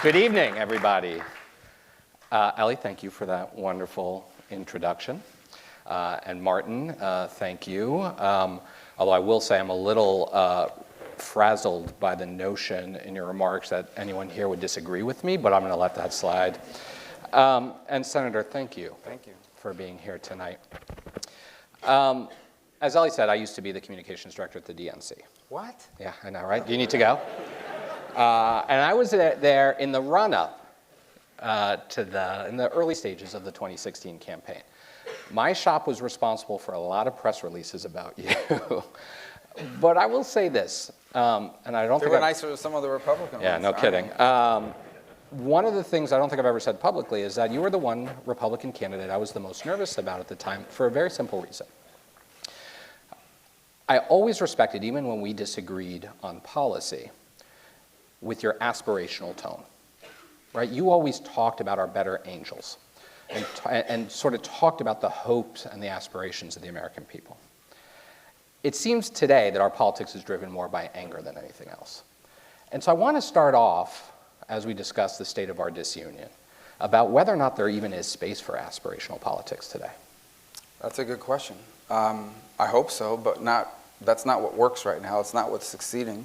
Good evening, everybody. Ellie, thank you for that wonderful introduction. And Martin, thank you. Although I will say I'm a little frazzled by the notion in your remarks that anyone here would disagree with me, but I'm going to let that slide. And Senator, thank you. Thank you for being here tonight. As Ellie said, I used to be the communications director at the DNC. What? Yeah, I know, right? Do you need to go? And I was there in the run-up in the early stages of the 2016 campaign. My shop was responsible for a lot of press releases about you. But I will say this, and I don't think they were nicer than some of the Republican ones. Yeah, no kidding. One of the things I don't think I've ever said publicly is that you were the one Republican candidate I was the most nervous about at the time for a very simple reason. I always respected, even when we disagreed on policy, with your aspirational tone, right? You always talked about our better angels and sort of talked about the hopes and the aspirations of the American people. It seems today that our politics is driven more by anger than anything else. And so I want to start off, as we discuss the state of our disunion, about whether or not there even is space for aspirational politics today. That's a good question. I hope so, but that's not what works right now. It's not what's succeeding.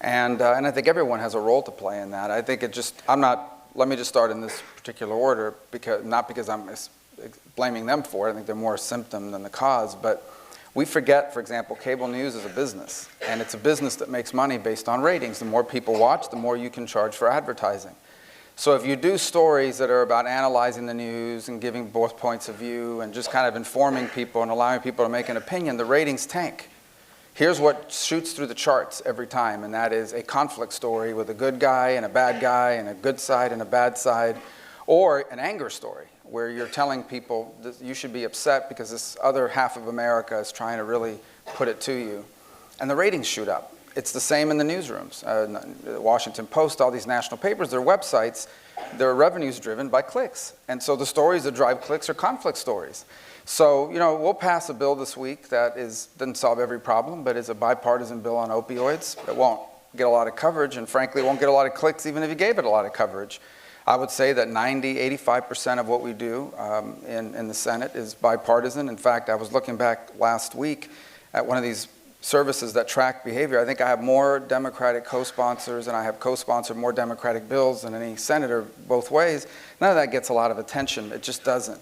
And I think everyone has a role to play in that. I think let me just start in this particular order, not because I'm blaming them for it. I think they're more a symptom than the cause. But we forget, for example, cable news is a business. And it's a business that makes money based on ratings. The more people watch, the more you can charge for advertising. So if you do stories that are about analyzing the news and giving both points of view and just kind of informing people and allowing people to make an opinion, the ratings tank. Here's what shoots through the charts every time, and that is a conflict story with a good guy and a bad guy and a good side and a bad side, or an anger story where you're telling people that you should be upset because this other half of America is trying to really put it to you. And the ratings shoot up. It's the same in the newsrooms. The Washington Post, all these national papers, their websites, their revenue's driven by clicks. And so the stories that drive clicks are conflict stories. So, we'll pass a bill this week that doesn't solve every problem, but is a bipartisan bill on opioids. It won't get a lot of coverage, and frankly, it won't get a lot of clicks even if you gave it a lot of coverage. I would say that 85% of what we do in the Senate is bipartisan. In fact, I was looking back last week at one of these services that track behavior. I think I have more Democratic co-sponsors, and I have co-sponsored more Democratic bills than any senator both ways. None of that gets a lot of attention. It just doesn't.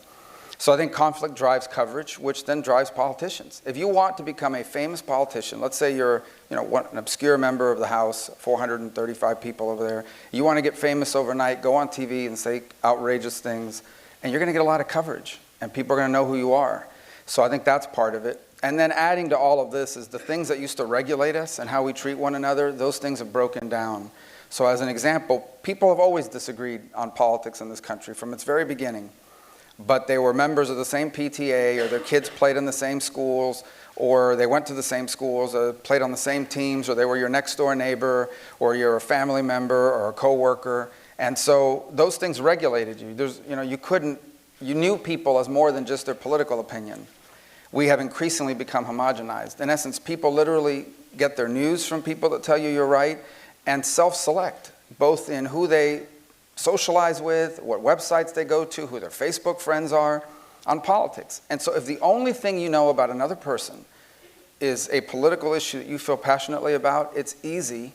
So I think conflict drives coverage, which then drives politicians. If you want to become a famous politician, let's say you're an obscure member of the House, 435 people over there, you want to get famous overnight, go on TV and say outrageous things, and you're going to get a lot of coverage, and people are going to know who you are. So I think that's part of it. And then adding to all of this is the things that used to regulate us and how we treat one another, those things have broken down. So as an example, people have always disagreed on politics in this country from its very beginning. But they were members of the same PTA, or their kids played in the same schools, or they went to the same schools, played on the same teams, or they were your next door neighbor, or you're a family member or a coworker. And so those things regulated you. You knew people as more than just their political opinion. We have increasingly become homogenized. In essence, people literally get their news from people that tell you you're right and self-select, both in who they socialize with, what websites they go to, who their Facebook friends are, on politics. And so if the only thing you know about another person is a political issue that you feel passionately about, it's easy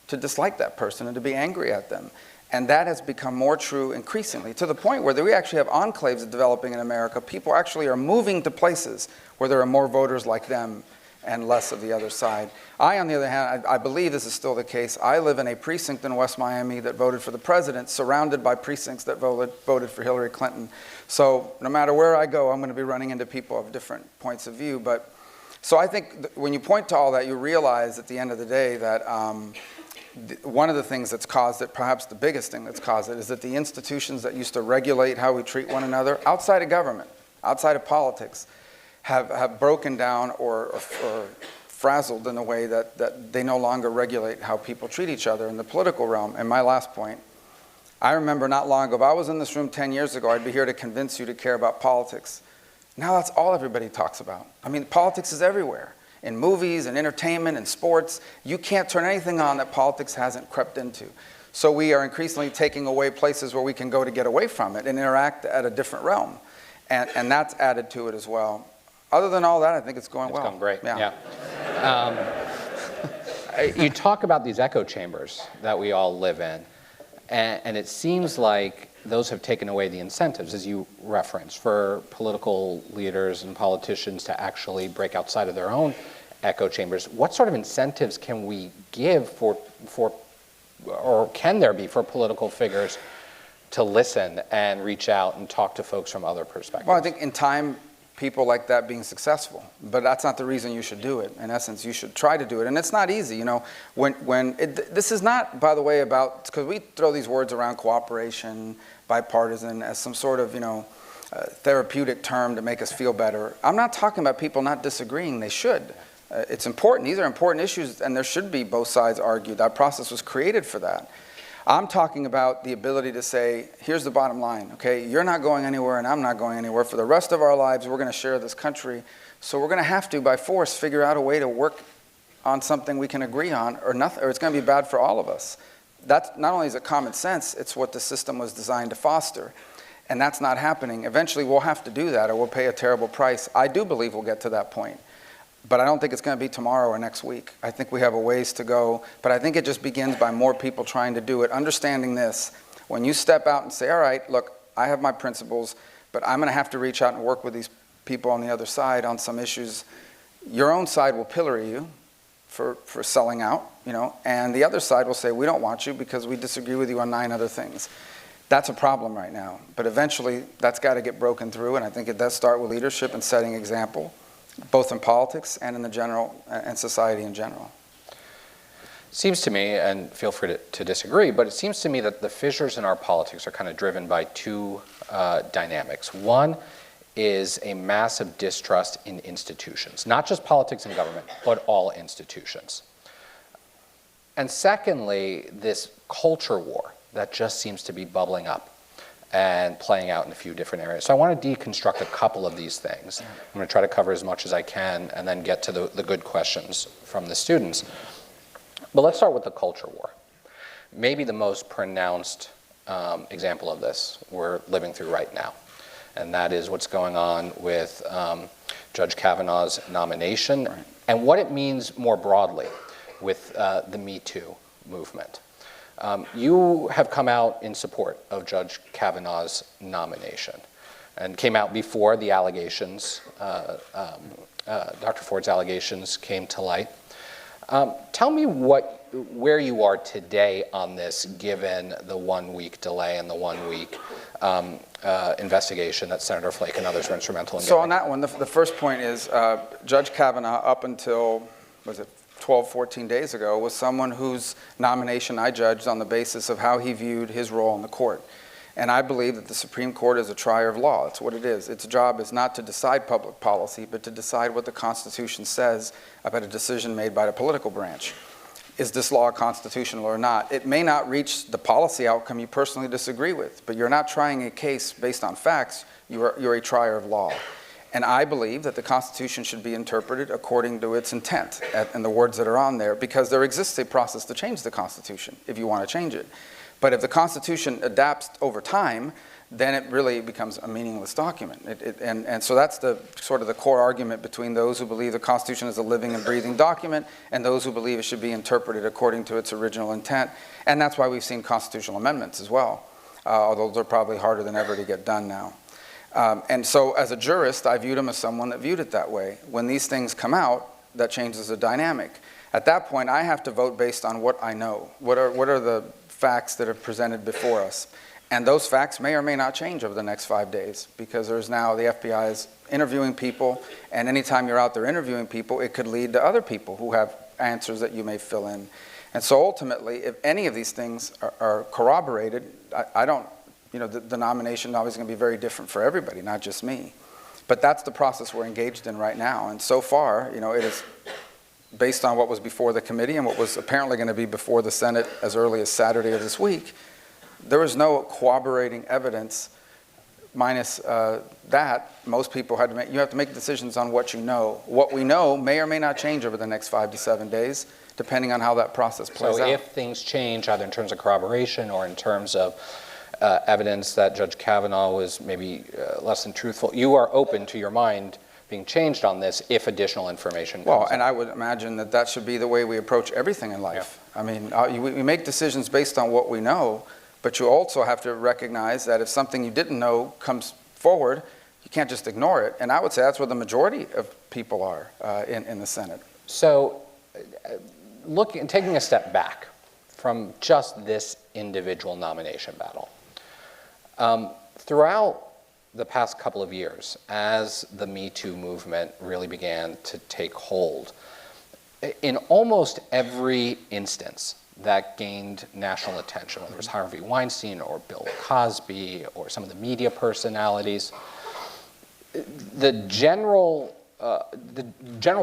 to dislike that person and to be angry at them. And that has become more true increasingly, to the point where we actually have enclaves developing in America. People actually are moving to places where there are more voters like them and less of the other side. I, on the other hand, I believe this is still the case. I live in a precinct in West Miami that voted for the president, surrounded by precincts that voted for Hillary Clinton. So no matter where I go, I'm going to be running into people of different points of view. So I think when you point to all that, you realize at the end of the day that one of the things that's caused it, perhaps the biggest thing that's caused it, is that the institutions that used to regulate how we treat one another, outside of government, outside of politics, have broken down or frazzled in a way that they no longer regulate how people treat each other in the political realm. And my last point, I remember not long ago, if I was in this room 10 years ago, I'd be here to convince you to care about politics. Now that's all everybody talks about. I mean, politics is everywhere. In movies and entertainment and sports, you can't turn anything on that politics hasn't crept into. So we are increasingly taking away places where we can go to get away from it and interact at a different realm. And that's added to it as well. Other than all that, I think it's going well. It's going great, yeah. You talk about these echo chambers that we all live in, and it seems like those have taken away the incentives, as you referenced, for political leaders and politicians to actually break outside of their own echo chambers. What sort of incentives can we give or can there be for political figures to listen and reach out and talk to folks from other perspectives? Well, I think in time, people like that being successful, but that's not the reason you should do it. In essence, you should try to do it, and it's not easy. This is not, by the way, about, because we throw these words around, cooperation, bipartisan, as some sort of therapeutic term to make us feel better. I'm not talking about people not disagreeing. They should. It's important. These are important issues, and there should be both sides argued. That process was created for that. I'm talking about the ability to say, here's the bottom line, okay? You're not going anywhere and I'm not going anywhere. For the rest of our lives, we're going to share this country. So we're going to have to, by force, figure out a way to work on something we can agree on or nothing, or it's going to be bad for all of us. That's not only is it common sense, it's what the system was designed to foster. And that's not happening. Eventually, we'll have to do that or we'll pay a terrible price. I do believe we'll get to that point. But I don't think it's going to be tomorrow or next week. I think we have a ways to go. But I think it just begins by more people trying to do it, understanding this. When you step out and say, all right, look, I have my principles, but I'm going to have to reach out and work with these people on the other side on some issues, your own side will pillory you for selling out, and the other side will say, we don't want you because we disagree with you on 9 other things. That's a problem right now. But eventually, that's got to get broken through, and I think it does start with leadership and setting example, both in politics and in the general and society in general. Seems to me, and feel free to disagree, but it seems to me that the fissures in our politics are kind of driven by 2 dynamics. One is a massive distrust in institutions, not just politics and government, but all institutions. And secondly, this culture war that just seems to be bubbling up and playing out in a few different areas. So I want to deconstruct a couple of these things. I'm going to try to cover as much as I can and then get to the good questions from the students. But let's start with the culture war. Maybe the most pronounced example of this we're living through right now. And that is what's going on with Judge Kavanaugh's nomination and what it means more broadly with the Me Too movement. You have come out in support of Judge Kavanaugh's nomination and came out before the allegations, Dr. Ford's allegations came to light. Tell me where you are today on this, given the 1-week delay and the 1-week investigation that Senator Flake and others were instrumental in So getting. on that one, the first point is Judge Kavanaugh, up until, 12, 14 days ago, was someone whose nomination I judged on the basis of how he viewed his role in the court. And I believe that the Supreme Court is a trier of law. That's what it is. Its job is not to decide public policy, but to decide what the Constitution says about a decision made by the political branch. Is this law constitutional or not? It may not reach the policy outcome you personally disagree with, but you're not trying a case based on facts. You're a trier of law. And I believe that the Constitution should be interpreted according to its intent and the words that are on there, because there exists a process to change the Constitution if you want to change it. But if the Constitution adapts over time, then it really becomes a meaningless document. And so that's the sort of the core argument between those who believe the Constitution is a living and breathing document and those who believe it should be interpreted according to its original intent. And that's why we've seen constitutional amendments as well, although they're probably harder than ever to get done now. And so as a jurist, I viewed him as someone that viewed it that way. When these things come out, that changes the dynamic. At that point, I have to vote based on what I know. What are the facts that are presented before us? And those facts may or may not change over the next 5 days, because there's now the FBI is interviewing people, and anytime you're out there interviewing people, it could lead to other people who have answers that you may fill in. And so ultimately, if any of these things are corroborated, I don't, the nomination is always going to be very different for everybody, not just me. But that's the process we're engaged in right now. And so far, it is based on what was before the committee and what was apparently going to be before the Senate as early as Saturday of this week. There was no corroborating evidence minus that, most people had to make, you have to make decisions on what you know. What we know may or may not change over the next 5 to 7 days, depending on how that process plays out. So if things change, either in terms of corroboration or in terms of evidence that Judge Kavanaugh was maybe less than truthful, you are open to your mind being changed on this if additional information comes Well, and up. I would imagine that that should be the way we approach everything in life. Yeah. I mean, we make decisions based on what we know, but you also have to recognize that if something you didn't know comes forward, you can't just ignore it. And I would say that's where the majority of people are in the Senate. So taking a step back from just this individual nomination battle, throughout the past couple of years, as the Me Too movement really began to take hold, in almost every instance that gained national attention, whether it was Harvey Weinstein or Bill Cosby or some of the media personalities, the general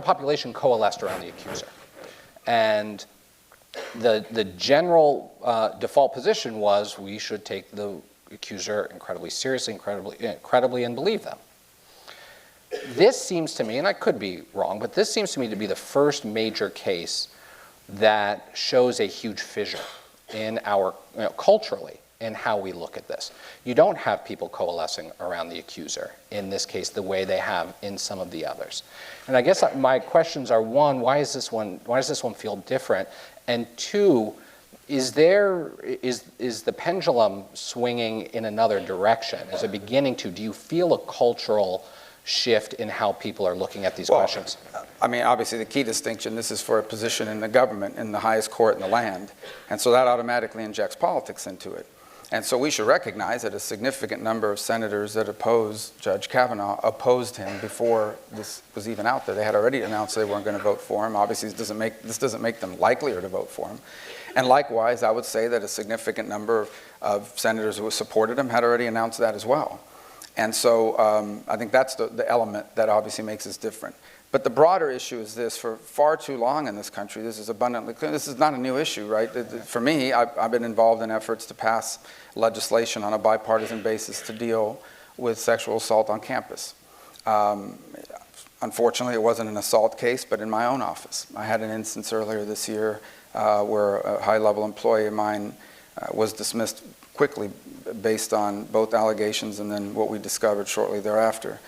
population coalesced around the accuser. And the general default position was we should take the accuser incredibly seriously, incredibly, and believe them. This seems to me, and I could be wrong, but this seems to me to be the first major case that shows a huge fissure in our, culturally, in how we look at this. You don't have people coalescing around the accuser, in this case, the way they have in some of the others. And I guess my questions are, one, why does this one feel different? And two, is the pendulum swinging in another direction? Is it beginning to? Do you feel a cultural shift in how people are looking at these questions? I mean, obviously the key distinction, this is for a position in the government, in the highest court in the land. And so that automatically injects politics into it. And so we should recognize that a significant number of senators that oppose Judge Kavanaugh opposed him before this was even out there. They had already announced they weren't going to vote for him. Obviously, this doesn't make them likelier to vote for him. And likewise, I would say that a significant number of senators who supported him had already announced that as well. And so I think that's the element that obviously makes us different. But the broader issue is this: for far too long in this country, this is abundantly clear. This is not a new issue, right? For me, I've been involved in efforts to pass legislation on a bipartisan basis to deal with sexual assault on campus. Unfortunately, it wasn't an assault case, but in my own office. I had an instance earlier this year where a high-level employee of mine was dismissed quickly based on both allegations and then what we discovered shortly thereafter.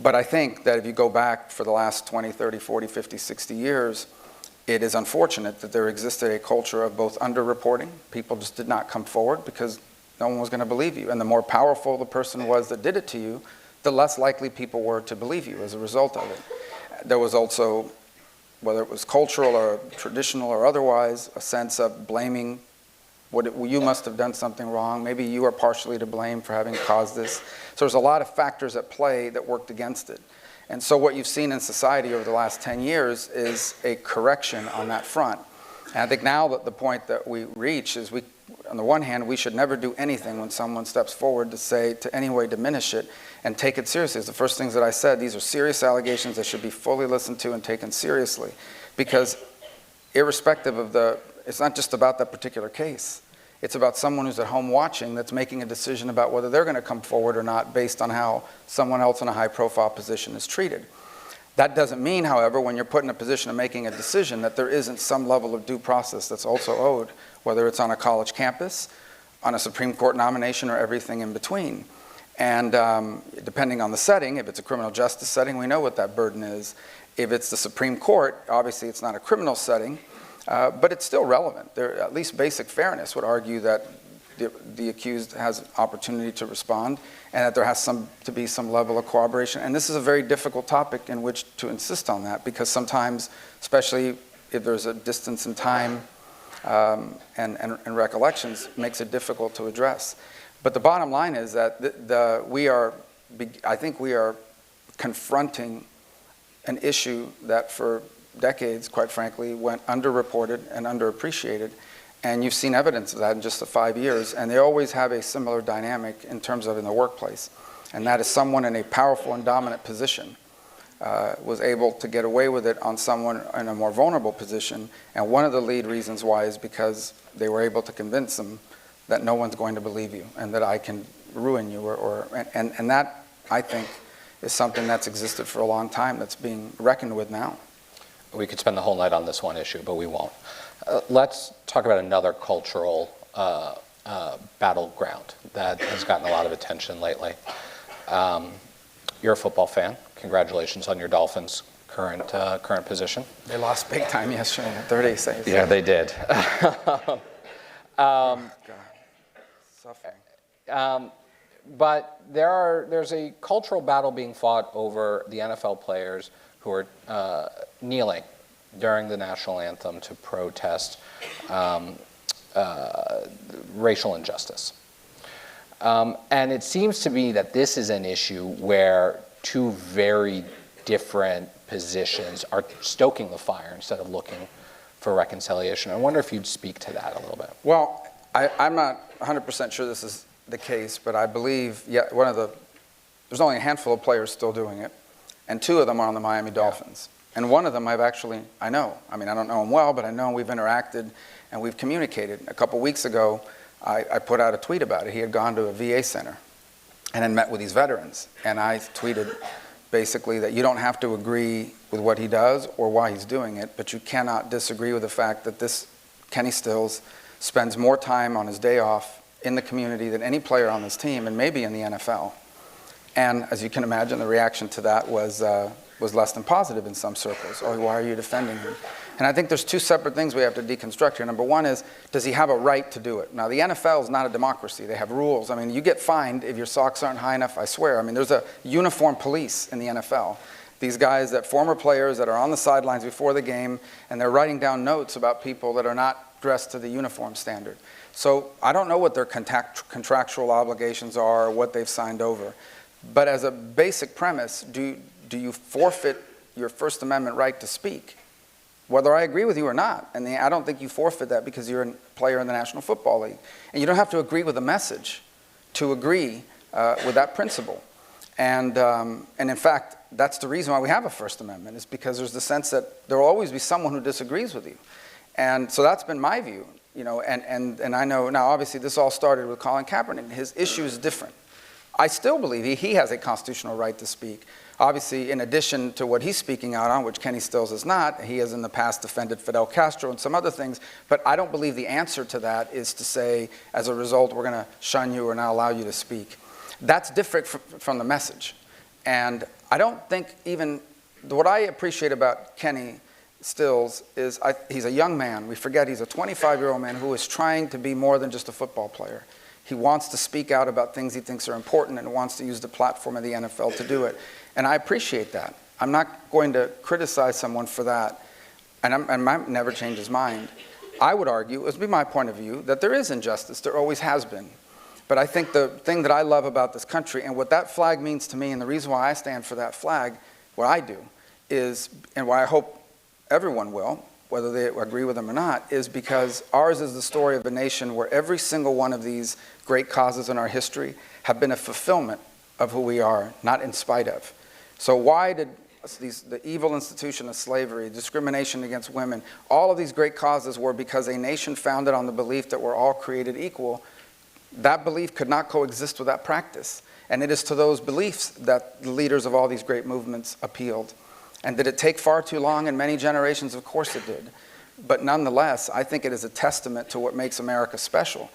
But I think that if you go back for the last 20, 30, 40, 50, 60 years, it is unfortunate that there existed a culture of both underreporting. People just did not come forward because no one was going to believe you. And the more powerful the person was that did it to you, the less likely people were to believe you as a result of it. There was also, whether it was cultural or traditional or otherwise, a sense of blaming. You must have done something wrong. Maybe you are partially to blame for having caused this. So there's a lot of factors at play that worked against it. And so what you've seen in society over the last 10 years is a correction on that front. And I think now that the point that we reach is on the one hand, we should never do anything when someone steps forward to say, to any way diminish it and take it seriously. It's the first things that I said. These are serious allegations that should be fully listened to and taken seriously. Because irrespective of it's not just about that particular case. It's about someone who's at home watching that's making a decision about whether they're going to come forward or not based on how someone else in a high-profile position is treated. That doesn't mean, however, when you're put in a position of making a decision that there isn't some level of due process that's also owed, whether it's on a college campus, on a Supreme Court nomination, or everything in between. And depending on the setting, if it's a criminal justice setting, we know what that burden is. If it's the Supreme Court, obviously it's not a criminal setting, but it's still relevant. At least basic fairness would argue that the accused has an opportunity to respond and that there has to be some level of corroboration. And this is a very difficult topic in which to insist on that, because sometimes, especially if there's a distance in time and recollections, it makes it difficult to address. But the bottom line is that I think we are confronting an issue that for decades, quite frankly, went underreported and underappreciated. And you've seen evidence of that in just the 5 years. And they always have a similar dynamic in terms of in the workplace. And that is someone in a powerful and dominant position was able to get away with it on someone in a more vulnerable position. And one of the lead reasons why is because they were able to convince them that no one's going to believe you and that I can ruin you, and that, I think, is something that's existed for a long time that's being reckoned with now. We could spend the whole night on this one issue, but we won't. Let's talk about another cultural battleground that has gotten a lot of attention lately. You're a football fan. Congratulations on your Dolphins' current position. They lost big time yesterday in the third A save. Yeah, they did. God. Suffering. But there's a cultural battle being fought over the NFL players who are kneeling during the national anthem to protest racial injustice. And it seems to me that this is an issue where two very different positions are stoking the fire instead of looking for reconciliation. I wonder if you'd speak to that a little bit. Well, I'm not 100% sure this is the case, but I believe there's only a handful of players still doing it, and two of them are on the Miami Dolphins. And one of them I know. I mean, I don't know him well, but I know we've interacted and we've communicated. A couple weeks ago, I put out a tweet about it. He had gone to a VA center and had met with these veterans. And I tweeted basically that you don't have to agree with what he does or why he's doing it, but you cannot disagree with the fact that this Kenny Stills spends more time on his day off in the community than any player on this team, and maybe in the NFL. And as you can imagine, the reaction to that was less than positive in some circles. Oh, why are you defending him? And I think there's two separate things we have to deconstruct here. Number one is, does he have a right to do it? Now, the NFL is not a democracy. They have rules. I mean, you get fined if your socks aren't high enough, I swear. I mean, there's a uniformed police in the NFL. These guys, former players that are on the sidelines before the game, and they're writing down notes about people that are not dressed to the uniform standard. So I don't know what their contractual obligations are or what they've signed over. But as a basic premise, do you forfeit your First Amendment right to speak? Whether I agree with you or not. And I don't think you forfeit that because you're a player in the National Football League. And you don't have to agree with the message to agree with that principle. And in fact, that's the reason why we have a First Amendment, is because there's the sense that there will always be someone who disagrees with you. And so that's been my view. And I know, now obviously this all started with Colin Kaepernick. His issue is different. I still believe he has a constitutional right to speak. Obviously, in addition to what he's speaking out on, which Kenny Stills is not, he has in the past defended Fidel Castro and some other things, but I don't believe the answer to that is to say, as a result, we're going to shun you or not allow you to speak. That's different from the message. And I don't think even, what I appreciate about Kenny Stills is he's a young man. We forget he's a 25-year-old man who is trying to be more than just a football player. He wants to speak out about things he thinks are important and wants to use the platform of the NFL to do it. And I appreciate that. I'm not going to criticize someone for that, and I might never change his mind. I would argue, it would be my point of view, that there is injustice. There always has been. But I think the thing that I love about this country and what that flag means to me, and the reason why I stand for that flag, what I do, is, and why I hope everyone will, whether they agree with them or not, is because ours is the story of a nation where every single one of these great causes in our history have been a fulfillment of who we are, not in spite of. So why did the evil institution of slavery, discrimination against women, all of these great causes were because a nation founded on the belief that we're all created equal. That belief could not coexist with that practice. And it is to those beliefs that the leaders of all these great movements appealed. And did it take far too long in many generations? Of course it did. But nonetheless, I think it is a testament to what makes America special.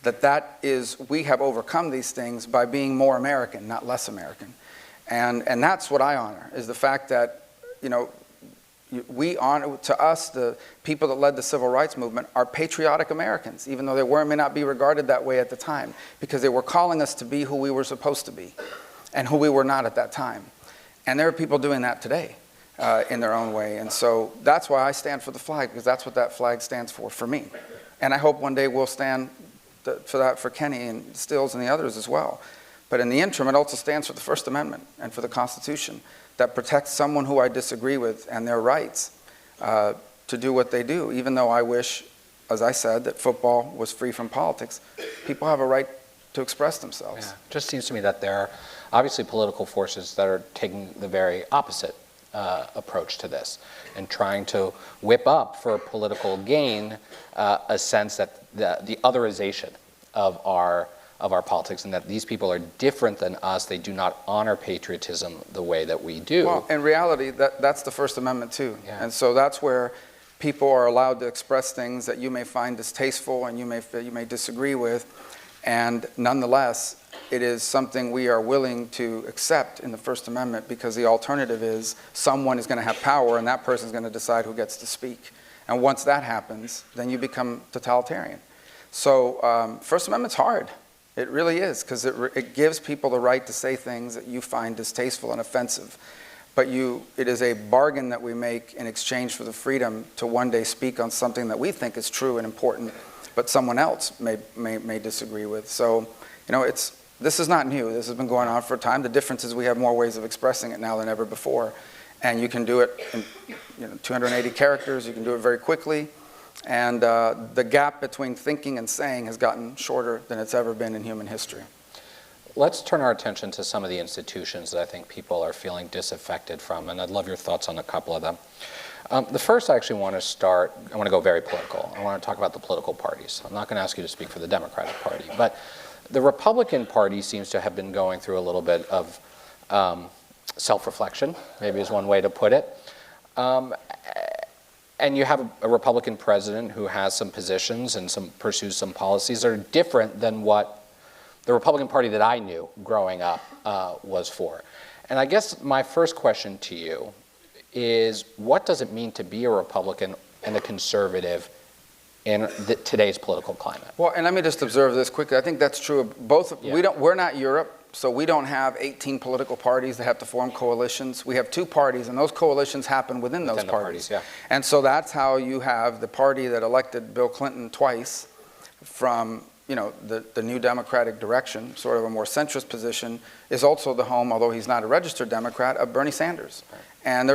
That is, we have overcome these things by being more American, not less American. And that's what I honor, is the fact that, we honor, to us, the people that led the civil rights movement are patriotic Americans, even though they may not be regarded that way at the time, because they were calling us to be who we were supposed to be and who we were not at that time. And there are people doing that today in their own way. And so that's why I stand for the flag, because that's what that flag stands for me. And I hope one day we'll stand for that for Kenny and Stills and the others as well. But in the interim, it also stands for the First Amendment and for the Constitution that protects someone who I disagree with and their rights to do what they do. Even though I wish, as I said, that football was free from politics, people have a right to express themselves. Yeah. It just seems to me that there are obviously political forces that are taking the very opposite approach to this and trying to whip up for political gain a sense that the otherization of our of our politics, and that these people are different than us. They do not honor patriotism the way that we do. Well, in reality, that's the First Amendment too. Yeah. And so that's where people are allowed to express things that you may find distasteful and you may disagree with. And nonetheless, it is something we are willing to accept in the First Amendment, because the alternative is someone is going to have power and that person is going to decide who gets to speak. And once that happens, then you become totalitarian. So First Amendment's hard. It really is, because it gives people the right to say things that you find distasteful and offensive. But it is a bargain that we make in exchange for the freedom to one day speak on something that we think is true and important, but someone else may disagree with. So, this is not new. This has been going on for a time. The difference is we have more ways of expressing it now than ever before. And you can do it in 280 characters. You can do it very quickly. And the gap between thinking and saying has gotten shorter than it's ever been in human history. Let's turn our attention to some of the institutions that I think people are feeling disaffected from, and I'd love your thoughts on a couple of them. The first, I want to go very political. I want to talk about the political parties. I'm not going to ask you to speak for the Democratic Party, but the Republican Party seems to have been going through a little bit of self-reflection, maybe is one way to put it. And you have a Republican president who has some positions and pursues some policies that are different than what the Republican Party that I knew growing up was for. And I guess my first question to you is, what does it mean to be a Republican and a conservative in today's political climate? Well, and let me just observe this quickly. I think that's true of both. Yeah. We're not Europe. So we don't have 18 political parties that have to form coalitions. We have two parties, and those coalitions happen within those parties. Yeah. And so that's how you have the party that elected Bill Clinton twice from the New Democratic direction, sort of a more centrist position, is also the home, although he's not a registered Democrat, of Bernie Sanders. Right. And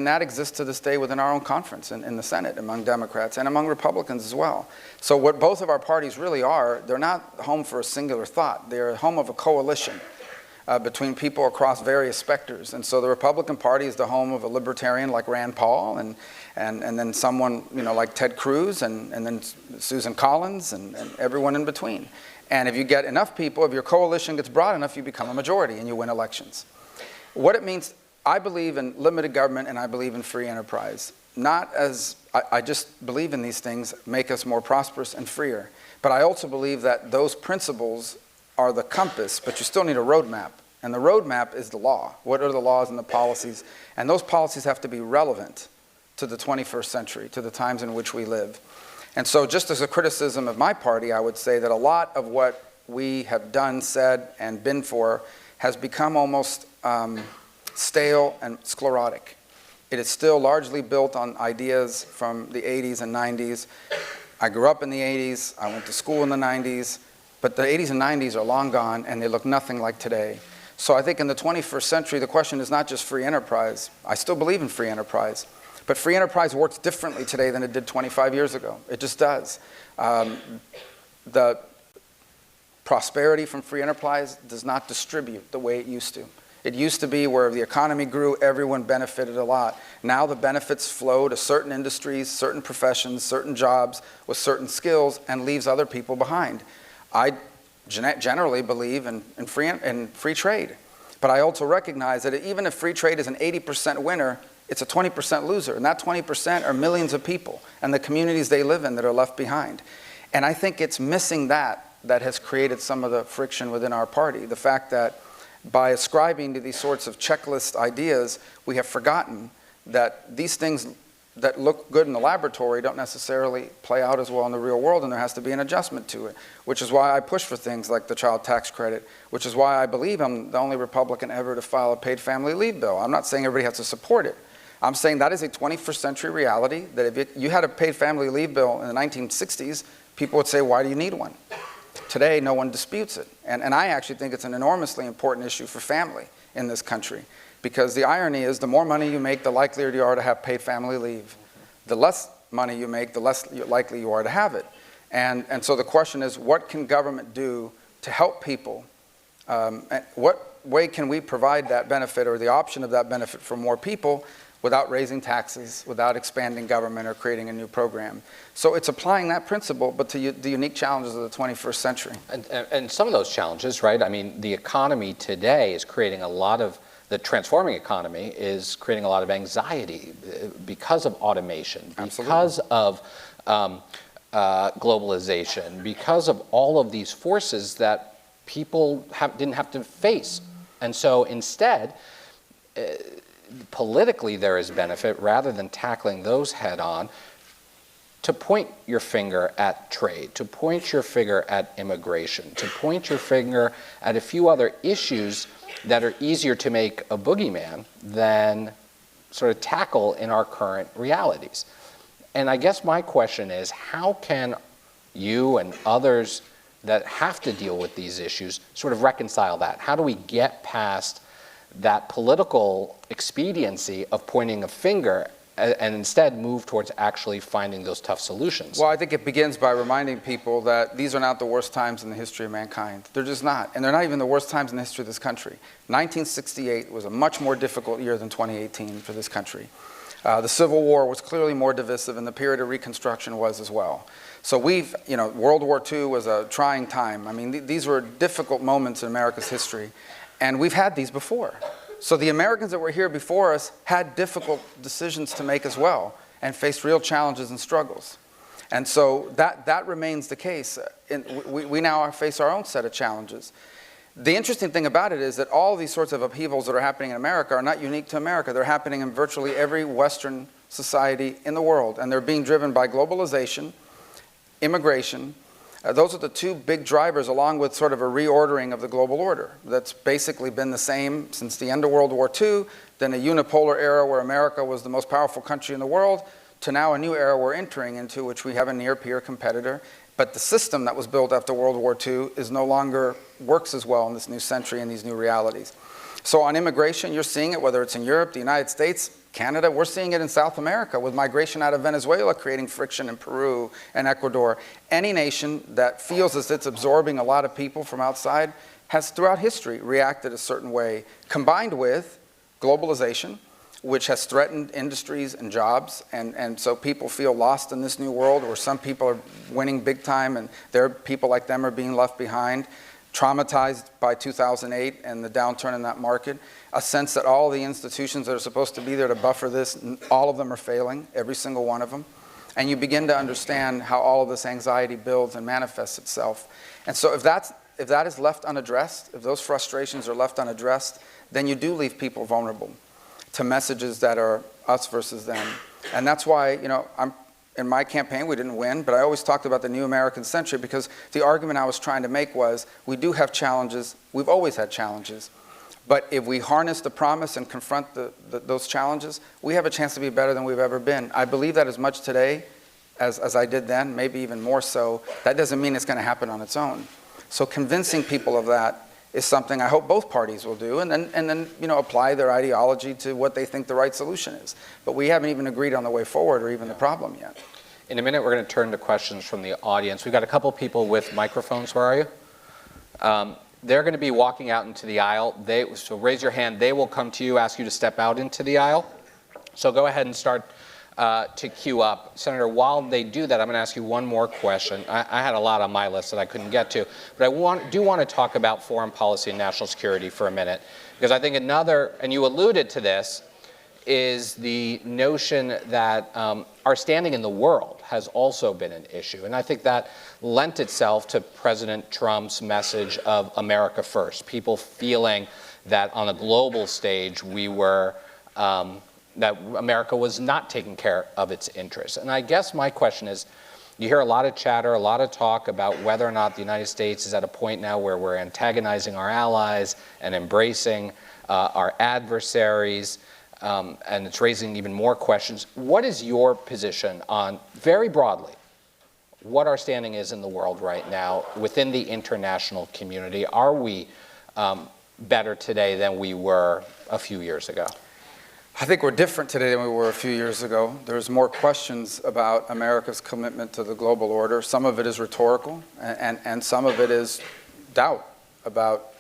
that exists to this day within our own conference in the Senate among Democrats and among Republicans as well. So what both of our parties really are, they're not home for a singular thought. They're home of a coalition between people across various specters. And so the Republican Party is the home of a libertarian like Rand Paul, and then someone like Ted Cruz, and then Susan Collins, and everyone in between. And if you get enough people, if your coalition gets broad enough, you become a majority and you win elections. What it means, I believe in limited government and I believe in free enterprise. Not as, I just believe in these things make us more prosperous and freer. But I also believe that those principles are the compass, but you still need a roadmap. And the roadmap is the law. What are the laws and the policies? And those policies have to be relevant to the 21st century, to the times in which we live. And so just as a criticism of my party, I would say that a lot of what we have done, said, and been for has become almost stale and sclerotic. It is still largely built on ideas from the 80s and 90s. I grew up in the 80s, I went to school in the 90s, but the 80s and 90s are long gone and they look nothing like today. So I think in the 21st century, the question is not just free enterprise. I still believe in free enterprise, but free enterprise works differently today than it did 25 years ago. It just does. The prosperity from free enterprise does not distribute the way it used to. It used to be where the economy grew, everyone benefited a lot. Now the benefits flow to certain industries, certain professions, certain jobs with certain skills, and leaves other people behind. I generally believe in free trade. But I also recognize that even if free trade is an 80% winner, it's a 20% loser. And that 20% are millions of people and the communities they live in that are left behind. And I think it's missing that has created some of the friction within our party. The fact that by ascribing to these sorts of checklist ideas, we have forgotten that these things that look good in the laboratory don't necessarily play out as well in the real world, and there has to be an adjustment to it, which is why I push for things like the child tax credit, which is why I believe I'm the only Republican ever to file a paid family leave bill. I'm not saying everybody has to support it. I'm saying that is a 21st century reality, that if you had a paid family leave bill in the 1960s, people would say, why do you need one? Today, no one disputes it. And I actually think it's an enormously important issue for family in this country. Because the irony is, the more money you make, the likelier you are to have paid family leave. The less money you make, the less likely you are to have it. And so the question is, what can government do to help people? way can we provide that benefit or the option of that benefit for more people without raising taxes, without expanding government or creating a new program? So it's applying that principle, but to the unique challenges of the 21st century. And some of those challenges, right? I mean, the economy today is creating a lot of, the transforming economy is creating a lot of anxiety because of automation, because of globalization, because of all of these forces that people didn't have to face. And so instead, politically there is benefit, rather than tackling those head on, to point your finger at trade, to point your finger at immigration, to point your finger at a few other issues that are easier to make a boogeyman than sort of tackle in our current realities. And I guess my question is, how can you and others that have to deal with these issues sort of reconcile that? How do we get past that political expediency of pointing a finger and instead move towards actually finding those tough solutions? Well, I think it begins by reminding people that these are not the worst times in the history of mankind. They're just not. And they're not even the worst times in the history of this country. 1968 was a much more difficult year than 2018 for this country. The Civil War was clearly more divisive, and the period of Reconstruction was as well. So World War II was a trying time. I mean, these were difficult moments in America's history, and we've had these before. So the Americans that were here before us had difficult decisions to make as well, and faced real challenges and struggles. And so that remains the case. We now face our own set of challenges. The interesting thing about it is that all these sorts of upheavals that are happening in America are not unique to America. They're happening in virtually every Western society in the world, and they're being driven by globalization, immigration. Those are the two big drivers, along with sort of a reordering of the global order that's basically been the same since the end of World War II, then a unipolar era where America was the most powerful country in the world, to now a new era we're entering into, which we have a near-peer competitor. But the system that was built after World War II is no longer works as well in this new century and these new realities. So on immigration, you're seeing it, whether it's in Europe, the United States, Canada. We're seeing it in South America with migration out of Venezuela creating friction in Peru and Ecuador. Any nation that feels as it's absorbing a lot of people from outside has throughout history reacted a certain way, combined with globalization, which has threatened industries and jobs, and so people feel lost in this new world where some people are winning big time and people like them are being left behind, traumatized by 2008 and the downturn in that market, a sense that all the institutions that are supposed to be there to buffer this, all of them are failing, every single one of them. And you begin to understand how all of this anxiety builds and manifests itself. And so if that is left unaddressed, if those frustrations are left unaddressed, then you do leave people vulnerable to messages that are us versus them. And that's why, in my campaign, we didn't win, but I always talked about the new American century because the argument I was trying to make was, we do have challenges, we've always had challenges, but if we harness the promise and confront those challenges, we have a chance to be better than we've ever been. I believe that as much today as I did then, maybe even more so. That doesn't mean it's gonna happen on its own. So convincing people of that is something I hope both parties will do, and then apply their ideology to what they think the right solution is. But we haven't even agreed on the way forward or even the problem yet. In a minute, we're going to turn to questions from the audience. We've got a couple people with microphones. Where are you? They're going to be walking out into the aisle. So raise your hand. They will come to you, ask you to step out into the aisle. So go ahead and start to queue up. Senator, while they do that, I'm going to ask you one more question. I had a lot on my list that I couldn't get to, but I do want to talk about foreign policy and national security for a minute, because I think another, and you alluded to this, is the notion that our standing in the world has also been an issue. And I think that lent itself to President Trump's message of America first, people feeling that on a global stage we were that America was not taking care of its interests. And I guess my question is, you hear a lot of chatter, a lot of talk about whether or not the United States is at a point now where we're antagonizing our allies and embracing our adversaries, and it's raising even more questions. What is your position on, very broadly, what our standing is in the world right now within the international community? Are we better today than we were a few years ago? I think we're different today than we were a few years ago. There's more questions about America's commitment to the global order. Some of it is rhetorical, and some of it is doubt about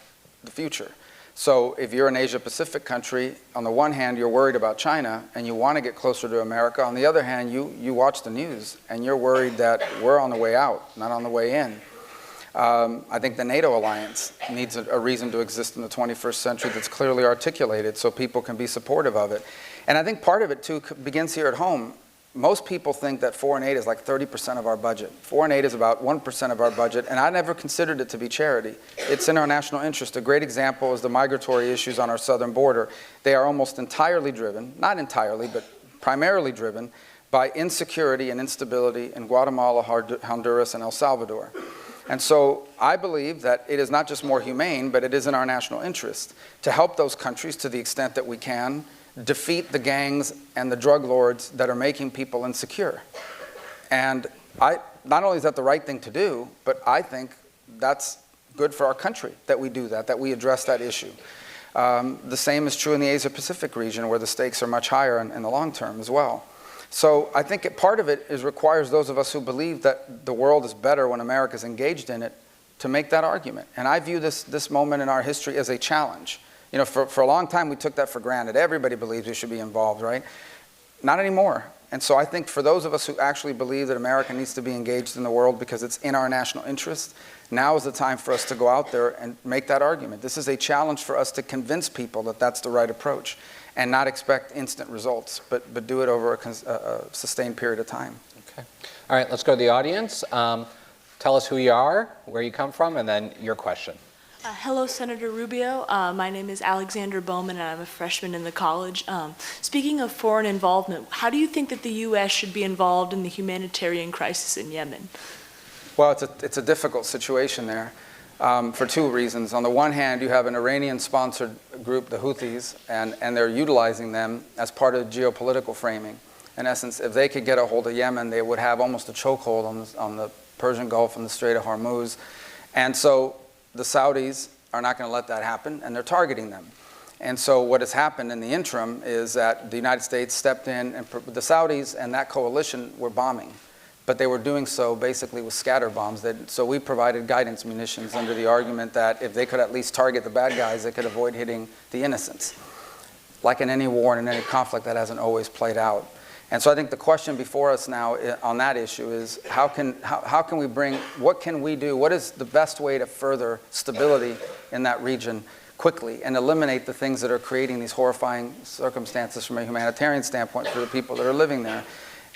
the future. So if you're an Asia-Pacific country, on the one hand, you're worried about China and you want to get closer to America. On the other hand, you watch the news and you're worried that we're on the way out, not on the way in. I think the NATO alliance needs a reason to exist in the 21st century that's clearly articulated so people can be supportive of it. And I think part of it, too, begins here at home. Most people think that foreign aid is like 30% of our budget. Foreign aid is about 1% of our budget, and I never considered it to be charity. It's in our national interest. A great example is the migratory issues on our southern border. They are almost entirely driven, not entirely, but primarily driven by insecurity and instability in Guatemala, Honduras, and El Salvador. And so I believe that it is not just more humane, but it is in our national interest to help those countries to the extent that we can defeat the gangs and the drug lords that are making people insecure. And not only is that the right thing to do, but I think that's good for our country that we do that we address that issue. The same is true in the Asia-Pacific region where the stakes are much higher in the long term as well. So I think part of it requires those of us who believe that the world is better when America is engaged in it to make that argument. And I view this moment in our history as a challenge. You know, for a long time we took that for granted. Everybody believes we should be involved, right? Not anymore. And so I think for those of us who actually believe that America needs to be engaged in the world because it's in our national interest, now is the time for us to go out there and make that argument. This is a challenge for us to convince people that that's the right approach and not expect instant results, but do it over a sustained period of time. Okay. All right, let's go to the audience. Tell us who you are, where you come from, and then your question. Hello, Senator Rubio. My name is Alexander Bowman, and I'm a freshman in the college. Speaking of foreign involvement, how do you think that the U.S. should be involved in the humanitarian crisis in Yemen? Well, it's a difficult situation there for two reasons. On the one hand, you have an Iranian-sponsored group, the Houthis, and they're utilizing them as part of geopolitical framing. In essence, if they could get a hold of Yemen, they would have almost a chokehold on the Persian Gulf and the Strait of Hormuz. And so the Saudis are not going to let that happen, and they're targeting them. And so what has happened in the interim is that the United States stepped in, and the Saudis and that coalition were bombing. But they were doing so basically with scatter bombs. So we provided guidance munitions under the argument that if they could at least target the bad guys, they could avoid hitting the innocents. Like in any war and in any conflict, that hasn't always played out. And so I think the question before us now on that issue is how can we bring, what can we do, what is the best way to further stability in that region quickly and eliminate the things that are creating these horrifying circumstances from a humanitarian standpoint for the people that are living there.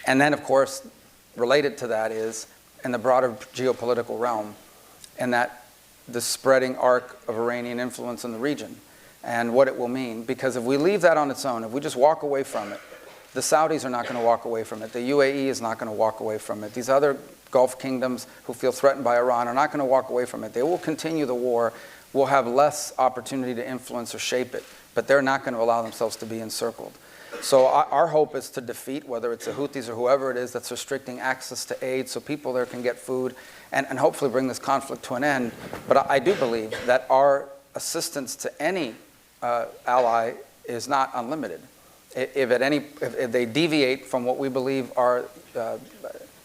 And then, of course, related to that is in the broader geopolitical realm and that the spreading arc of Iranian influence in the region and what it will mean. Because if we leave that on its own, if we just walk away from it, the Saudis are not going to walk away from it. The UAE is not going to walk away from it. These other Gulf kingdoms who feel threatened by Iran are not going to walk away from it. They will continue the war. We'll have less opportunity to influence or shape it, but they're not going to allow themselves to be encircled. So our hope is to defeat, whether it's the Houthis or whoever it is that's restricting access to aid so people there can get food and hopefully bring this conflict to an end. But I do believe that our assistance to any ally is not unlimited. If they deviate from what we believe are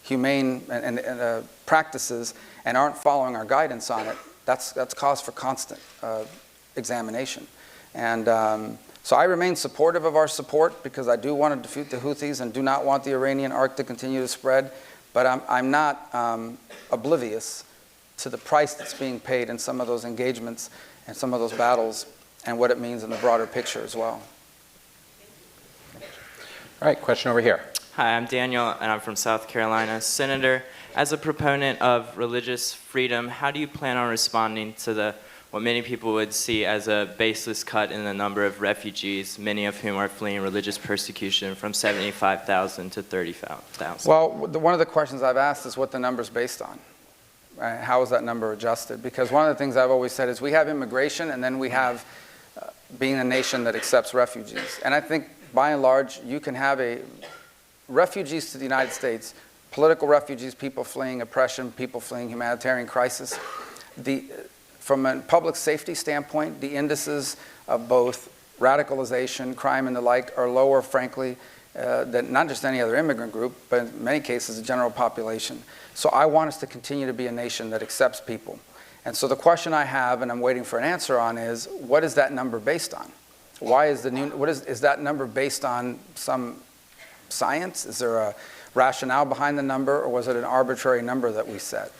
humane and practices and aren't following our guidance on it, that's cause for constant examination. And so I remain supportive of our support because I do want to defeat the Houthis and do not want the Iranian arc to continue to spread. But I'm not oblivious to the price that's being paid in some of those engagements and some of those battles and what it means in the broader picture as well. All right, question over here. Hi, I'm Daniel, and I'm from South Carolina. Senator, as a proponent of religious freedom, how do you plan on responding to what many people would see as a baseless cut in the number of refugees, many of whom are fleeing religious persecution, from 75,000 to 30,000? Well, one of the questions I've asked is what the number's based on. Right? How is that number adjusted? Because one of the things I've always said is we have immigration, and then we have being a nation that accepts refugees. And I think by and large, you can have refugees to the United States, political refugees, people fleeing oppression, people fleeing humanitarian crisis. From a public safety standpoint, the indices of both radicalization, crime, and the like are lower, frankly, than not just any other immigrant group, but in many cases, the general population. So I want us to continue to be a nation that accepts people. And so the question I have, and I'm waiting for an answer on, is what is that number based on? Why is is that number based on some science? Is there a rationale behind the number, or was it an arbitrary number that we set?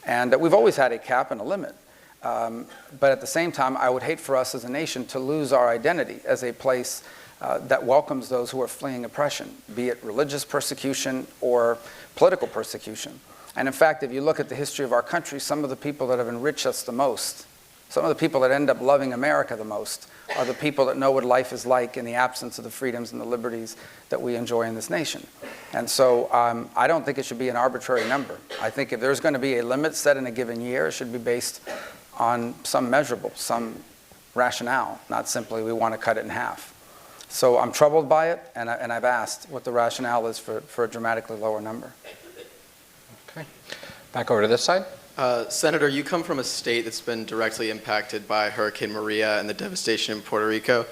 And we've always had a cap and a limit. But at the same time, I would hate for us as a nation to lose our identity as a place that welcomes those who are fleeing oppression, be it religious persecution or political persecution. And in fact, if you look at the history of our country, some of the people that have enriched us the most, some of the people that end up loving America the most, are the people that know what life is like in the absence of the freedoms and the liberties that we enjoy in this nation. And so I don't think it should be an arbitrary number. I think if there's going to be a limit set in a given year, it should be based on some measurable, some rationale, not simply we want to cut it in half. So I'm troubled by it, and I've asked what the rationale is for a dramatically lower number. Okay. Back over to this side. Senator, you come from a state that's been directly impacted by Hurricane Maria and the devastation in Puerto Rico.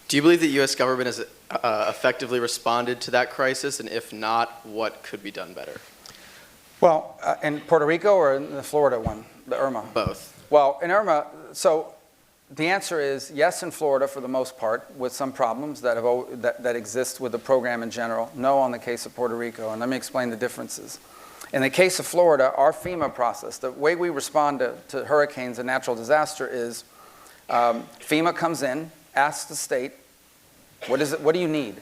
Do you believe the U.S. government has effectively responded to that crisis? And if not, what could be done better? Well, in Puerto Rico or in the Florida one, the Irma? Both. Well, in Irma, so the answer is yes in Florida for the most part, with some problems that exist with the program in general. No on the case of Puerto Rico, and let me explain the differences. In the case of Florida, our FEMA process, the way we respond to hurricanes and natural disaster is FEMA comes in, asks the state, what do you need?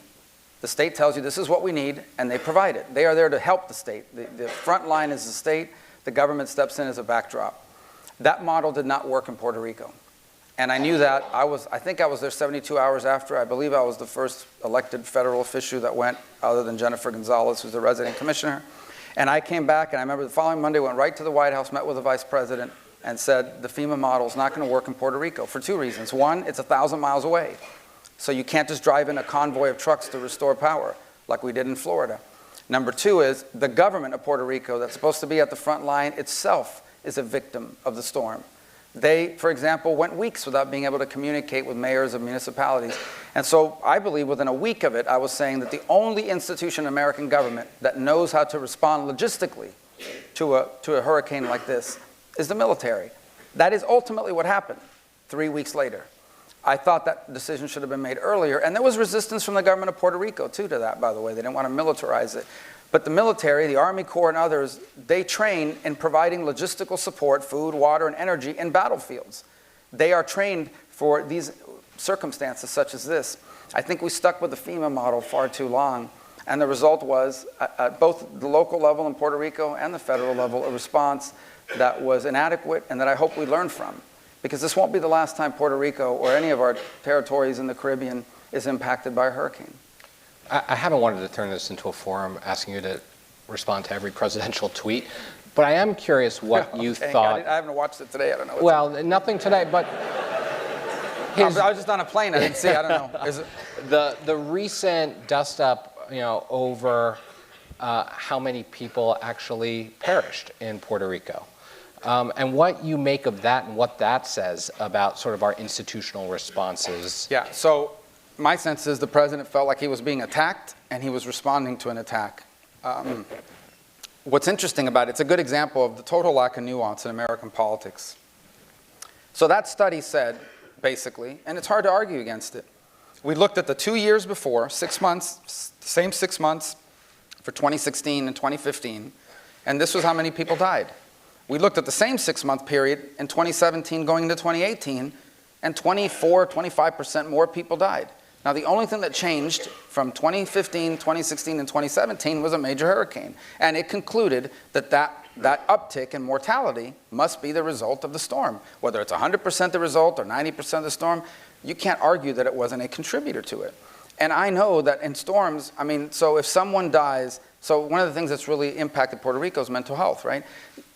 The state tells you this is what we need, and they provide it. They are there to help the state. The front line is the state. The government steps in as a backdrop. That model did not work in Puerto Rico. And I knew that. I think I was there 72 hours after. I believe I was the first elected federal official that went, other than Jennifer Gonzalez, who's the resident commissioner. And I came back, and I remember the following Monday, went right to the White House, met with the vice president, and said the FEMA model is not going to work in Puerto Rico for two reasons. One, it's 1,000 miles away. So you can't just drive in a convoy of trucks to restore power like we did in Florida. Number two is the government of Puerto Rico that's supposed to be at the front line itself is a victim of the storm. They, for example, went weeks without being able to communicate with mayors of municipalities. And so I believe within a week of it, I was saying that the only institution in American government that knows how to respond logistically to a hurricane like this is the military. That is ultimately what happened 3 weeks later. I thought that decision should have been made earlier. And there was resistance from the government of Puerto Rico, too, to that, by the way. They didn't want to militarize it. But the military, the Army Corps and others, they train in providing logistical support, food, water, and energy in battlefields. They are trained for these circumstances such as this. I think we stuck with the FEMA model far too long. And the result was, at both the local level in Puerto Rico and the federal level, a response that was inadequate and that I hope we learn from. Because this won't be the last time Puerto Rico or any of our territories in the Caribbean is impacted by a hurricane. I haven't wanted to turn this into a forum asking you to respond to every presidential tweet, but I am curious what you thought. I haven't watched it today. I don't know. Well, nothing today, but I was just on a plane. I didn't see. I don't know. Is it? The recent dust up, over how many people actually perished in Puerto Rico, and what you make of that and what that says about sort of our institutional responses. Yeah. So my sense is the president felt like he was being attacked and he was responding to an attack. What's interesting about it, it's a good example of the total lack of nuance in American politics. So that study said, basically, and it's hard to argue against it, we looked at the 2 years before, 6 months, same 6 months for 2016 and 2015, and this was how many people died. We looked at the same 6-month period in 2017 going into 2018, and 25% more people died. Now, the only thing that changed from 2015, 2016, and 2017 was a major hurricane. And it concluded that uptick in mortality must be the result of the storm. Whether it's 100% the result or 90% of the storm, you can't argue that it wasn't a contributor to it. And I know that in storms, so if someone dies, so one of the things that's really impacted Puerto Rico is mental health, right?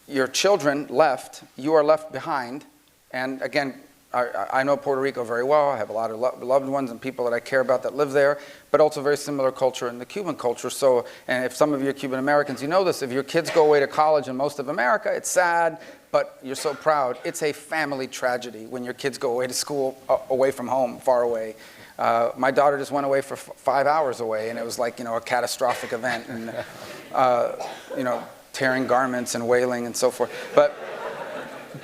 Your children left, you are left behind, and again, I know Puerto Rico very well. I have a lot of loved ones and people that I care about that live there, but also very similar culture in the Cuban culture. So, and if some of you are Cuban Americans, you know this. If your kids go away to college in most of America, it's sad, but you're so proud. It's a family tragedy when your kids go away to school, away from home, far away. My daughter just went away for 5 hours away, and it was like, a catastrophic event, and, tearing garments and wailing and so forth.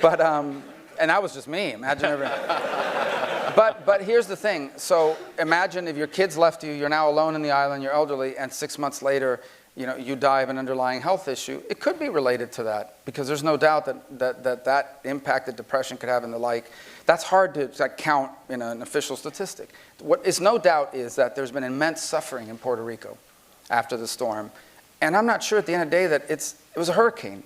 But, and that was just me, imagine everyone. But here's the thing. So imagine if your kids left you, you're now alone in the island, you're elderly, and 6 months later, you die of an underlying health issue. It could be related to that, because there's no doubt that impact that depression could have and the like. That's hard to count in an official statistic. What is no doubt is that there's been immense suffering in Puerto Rico after the storm. And I'm not sure at the end of the day that it was a hurricane.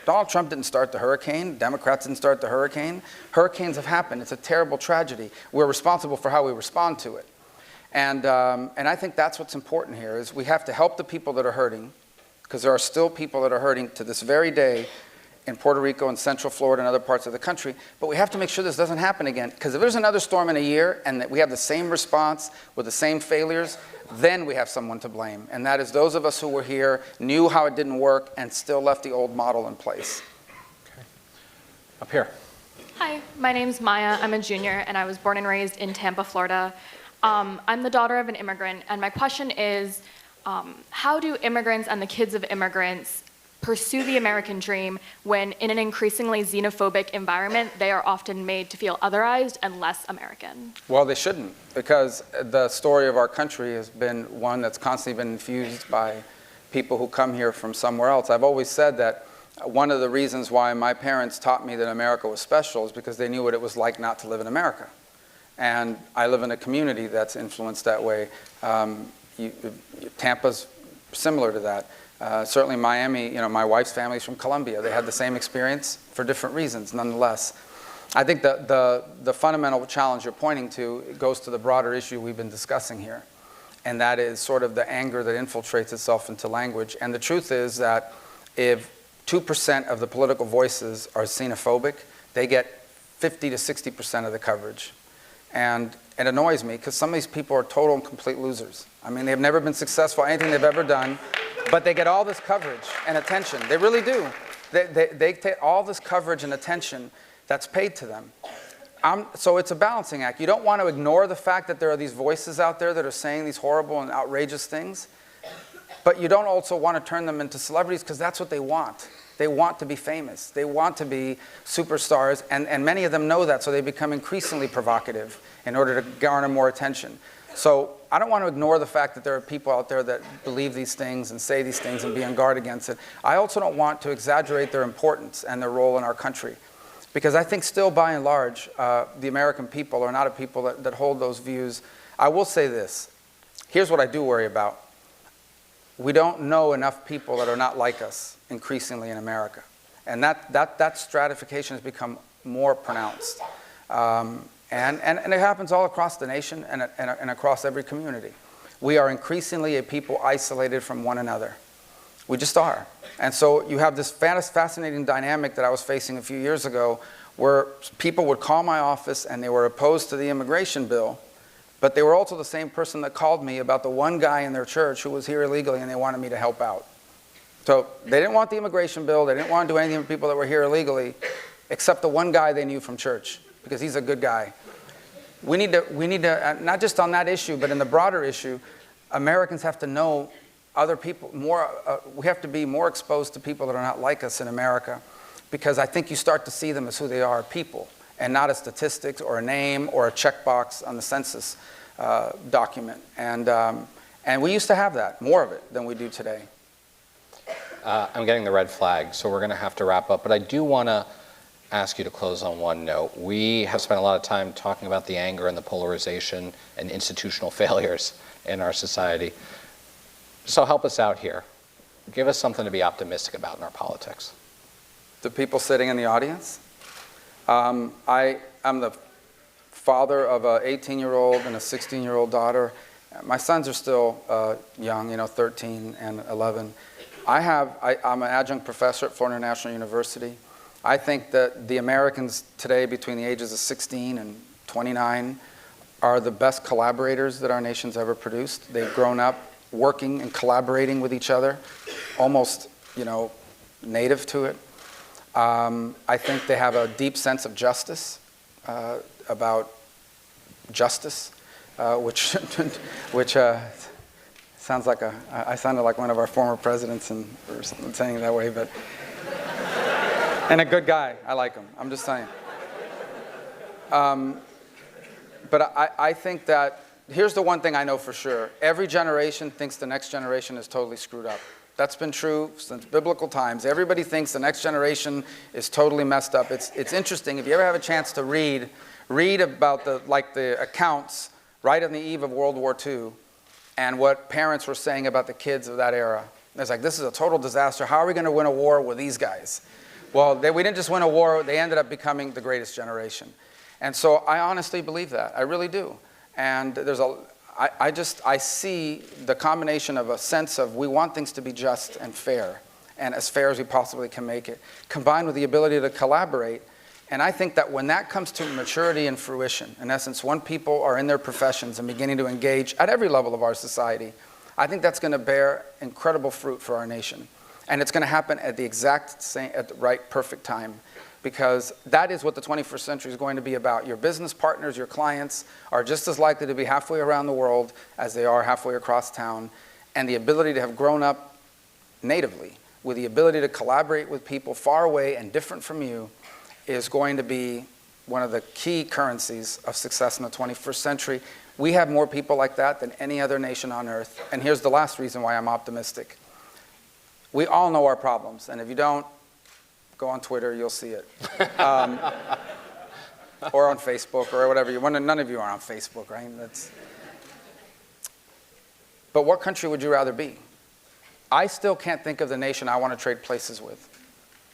Donald Trump didn't start the hurricane. Democrats didn't start the hurricane. Hurricanes have happened. It's a terrible tragedy. We're responsible for how we respond to it. And I think that's what's important here, is we have to help the people that are hurting, because there are still people that are hurting to this very day in Puerto Rico and Central Florida and other parts of the country. But we have to make sure this doesn't happen again, because if there's another storm in a year and that we have the same response with the same failures, then we have someone to blame. And that is those of us who were here, knew how it didn't work, and still left the old model in place. Okay. Up here. Hi, my name's Maya. I'm a junior, and I was born and raised in Tampa, Florida. I'm the daughter of an immigrant, and my question is, how do immigrants and the kids of immigrants pursue the American dream when, in an increasingly xenophobic environment, they are often made to feel otherized and less American? Well, they shouldn't, because the story of our country has been one that's constantly been infused by people who come here from somewhere else. I've always said that one of the reasons why my parents taught me that America was special is because they knew what it was like not to live in America. And I live in a community that's influenced that way. Tampa's similar to that. Certainly Miami, my wife's family's from Colombia. They had the same experience for different reasons, nonetheless. I think the fundamental challenge you're pointing to goes to the broader issue we've been discussing here. And that is sort of the anger that infiltrates itself into language. And the truth is that if 2% of the political voices are xenophobic, they get 50 to 60% of the coverage. And it annoys me, because some of these people are total and complete losers. I mean, they've never been successful at anything they've ever done, but they get all this coverage and attention. They really do. They take all this coverage and attention that's paid to them. So it's a balancing act. You don't want to ignore the fact that there are these voices out there that are saying these horrible and outrageous things, but you don't also want to turn them into celebrities, because that's what they want. They want to be famous. They want to be superstars, and many of them know that, so they become increasingly provocative in order to garner more attention. So I don't want to ignore the fact that there are people out there that believe these things and say these things and be on guard against it. I also don't want to exaggerate their importance and their role in our country, because I think still, by and large, the American people are not a people that hold those views. I will say this. Here's what I do worry about. We don't know enough people that are not like us increasingly in America. And that stratification has become more pronounced. And it happens all across the nation and across every community. We are increasingly a people isolated from one another. We just are. And so you have this fascinating dynamic that I was facing a few years ago, where people would call my office and they were opposed to the immigration bill, but they were also the same person that called me about the one guy in their church who was here illegally and they wanted me to help out. So they didn't want the immigration bill, they didn't want to do anything with people that were here illegally, except the one guy they knew from church, because he's a good guy. We need to, not just on that issue, but in the broader issue, Americans have to know other people more. We have to be more exposed to people that are not like us in America, because I think you start to see them as who they are, people, and not as statistics or a name or a checkbox on the census document. And we used to have that, more of it than we do today. I'm getting the red flag, so we're going to have to wrap up. But I do want to ask you to close on one note. We have spent a lot of time talking about the anger and the polarization and institutional failures in our society. So help us out here. Give us something to be optimistic about in our politics. The people sitting in the audience? I'm the father of an 18-year-old and a 16-year-old daughter. My sons are still young, 13 and 11. I'm an adjunct professor at Florida International University. I think that the Americans today, between the ages of 16 and 29, are the best collaborators that our nation's ever produced. They've grown up working and collaborating with each other, almost, native to it. I think they have a deep sense of justice, about justice, which sounds like I sounded like one of our former presidents and saying it that way, but And a good guy. I like him. I'm just saying. But I think that, here's the one thing I know for sure. Every generation thinks the next generation is totally screwed up. That's been true since biblical times. Everybody thinks the next generation is totally messed up. It's interesting. If you ever have a chance to read about the accounts right on the eve of World War II and what parents were saying about the kids of that era. It's like, this is a total disaster. How are we going to win a war with these guys? Well, we didn't just win a war. They ended up becoming the greatest generation. And so I honestly believe that. I really do. And I see the combination of a sense of we want things to be just and fair as we possibly can make it, combined with the ability to collaborate. And I think that when that comes to maturity and fruition, in essence, when people are in their professions and beginning to engage at every level of our society, I think that's going to bear incredible fruit for our nation. And it's going to happen at the right, perfect time. Because that is what the 21st century is going to be about. Your business partners, your clients are just as likely to be halfway around the world as they are halfway across town. And the ability to have grown up natively with the ability to collaborate with people far away and different from you is going to be one of the key currencies of success in the 21st century. We have more people like that than any other nation on earth. And here's the last reason why I'm optimistic. We all know our problems. And if you don't, go on Twitter, you'll see it. Or on Facebook, or whatever. None of you are on Facebook, right? But what country would you rather be? I still can't think of the nation I want to trade places with.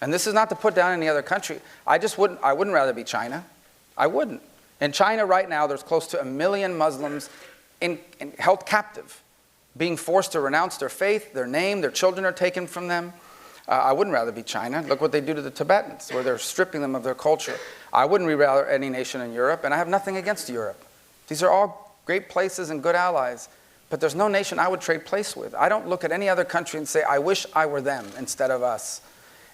And this is not to put down any other country. I wouldn't rather be China. I wouldn't. In China right now, there's close to 1 million Muslims held captive, being forced to renounce their faith, their name, their children are taken from them. I wouldn't rather be China. Look what they do to the Tibetans, where they're stripping them of their culture. I wouldn't rather any nation in Europe, and I have nothing against Europe. These are all great places and good allies, but there's no nation I would trade place with. I don't look at any other country and say, I wish I were them instead of us.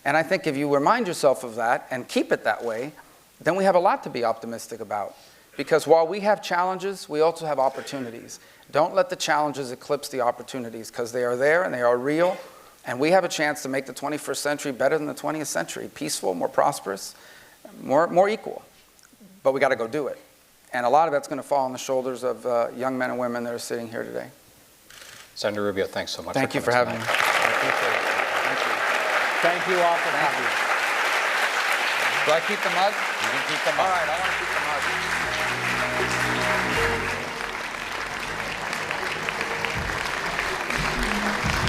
And I think if you remind yourself of that and keep it that way, then we have a lot to be optimistic about. Because while we have challenges, we also have opportunities. Don't let the challenges eclipse the opportunities, because they are there and they are real. And we have a chance to make the 21st century better than the 20th century, peaceful, more prosperous, more equal. But we got to go do it. And a lot of that's going to fall on the shoulders of young men and women that are sitting here today. Senator Rubio, thanks so much. Thank you for having me. I appreciate it. Thank you. Thank you all for coming. Do I keep the mug? You can keep the mug. All right, I want to keep the mug.